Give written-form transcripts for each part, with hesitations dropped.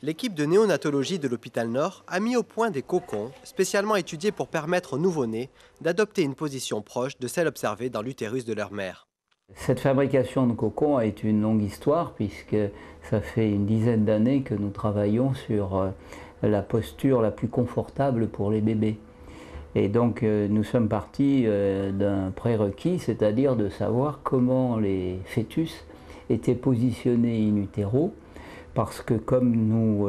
L'équipe de néonatologie de l'hôpital Nord a mis au point des cocons spécialement étudiés pour permettre aux nouveau-nés d'adopter une position proche de celle observée dans l'utérus de leur mère. Cette fabrication de cocons est une longue histoire puisque ça fait une dizaine d'années que nous travaillons sur la posture la plus confortable pour les bébés. Et donc nous sommes partis d'un prérequis, c'est-à-dire de savoir comment les fœtus étaient positionnés in utero, parce que comme nous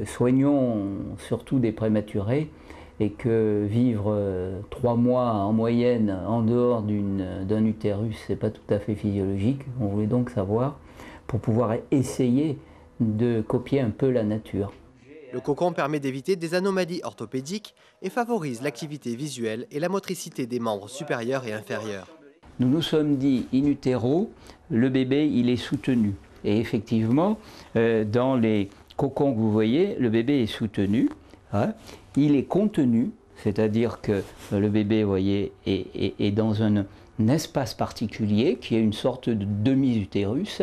soignons surtout des prématurés et que vivre 3 mois en moyenne en dehors d'un utérus, c'est pas tout à fait physiologique, on voulait donc savoir pour pouvoir essayer de copier un peu la nature. Le cocon permet d'éviter des anomalies orthopédiques et favorise l'activité visuelle et la motricité des membres supérieurs et inférieurs. Nous nous sommes dit, in utero, le bébé il est soutenu. Et effectivement, dans les cocons que vous voyez, le bébé est soutenu, hein, il est contenu, c'est-à-dire que le bébé, vous voyez, est dans un espace particulier qui est une sorte de demi-utérus,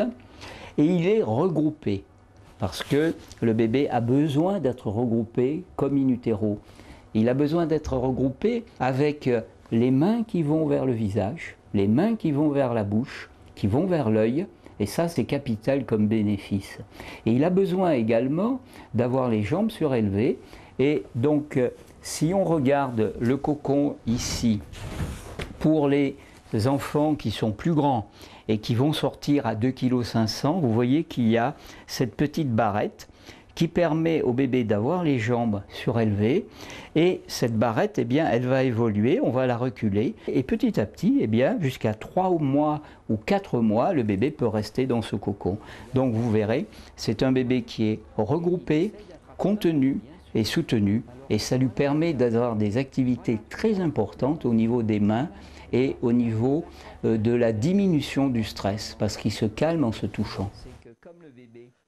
et il est regroupé. Parce que le bébé a besoin d'être regroupé comme in utero. Il a besoin d'être regroupé avec les mains qui vont vers le visage, les mains qui vont vers la bouche, qui vont vers l'œil, et ça c'est capital comme bénéfice. Et il a besoin également d'avoir les jambes surélevées, et donc si on regarde le cocon ici, pour les enfants qui sont plus grands et qui vont sortir à 2,5 kg, vous voyez qu'il y a cette petite barrette qui permet au bébé d'avoir les jambes surélevées, et cette barrette, eh bien, elle va évoluer, on va la reculer, et petit à petit, eh bien, jusqu'à 3 mois ou 4 mois, le bébé peut rester dans ce cocon. Donc vous verrez, c'est un bébé qui est regroupé, contenu et soutenu, et ça lui permet d'avoir des activités très importantes au niveau des mains et au niveau de la diminution du stress, parce qu'il se calme en se touchant.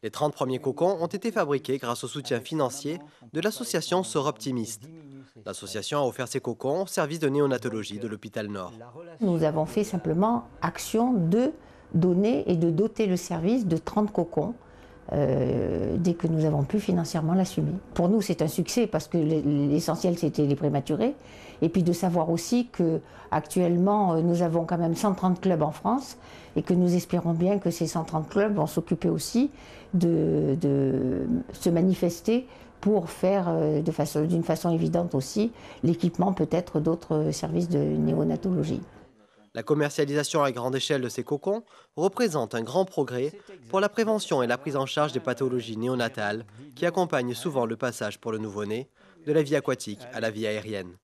Les 30 premiers cocons ont été fabriqués grâce au soutien financier de l'association Soroptimiste. L'association a offert ces cocons au service de néonatologie de l'hôpital Nord. Nous avons fait simplement action de donner et de doter le service de 30 cocons dès que nous avons pu financièrement l'assumer. Pour nous, c'est un succès parce que l'essentiel, c'était les prématurés. Et puis de savoir aussi qu'actuellement, nous avons quand même 130 clubs en France et que nous espérons bien que ces 130 clubs vont s'occuper aussi de se manifester pour faire d'une façon évidente aussi l'équipement peut-être d'autres services de néonatologie. La commercialisation à grande échelle de ces cocons représente un grand progrès pour la prévention et la prise en charge des pathologies néonatales qui accompagnent souvent le passage pour le nouveau-né de la vie aquatique à la vie aérienne.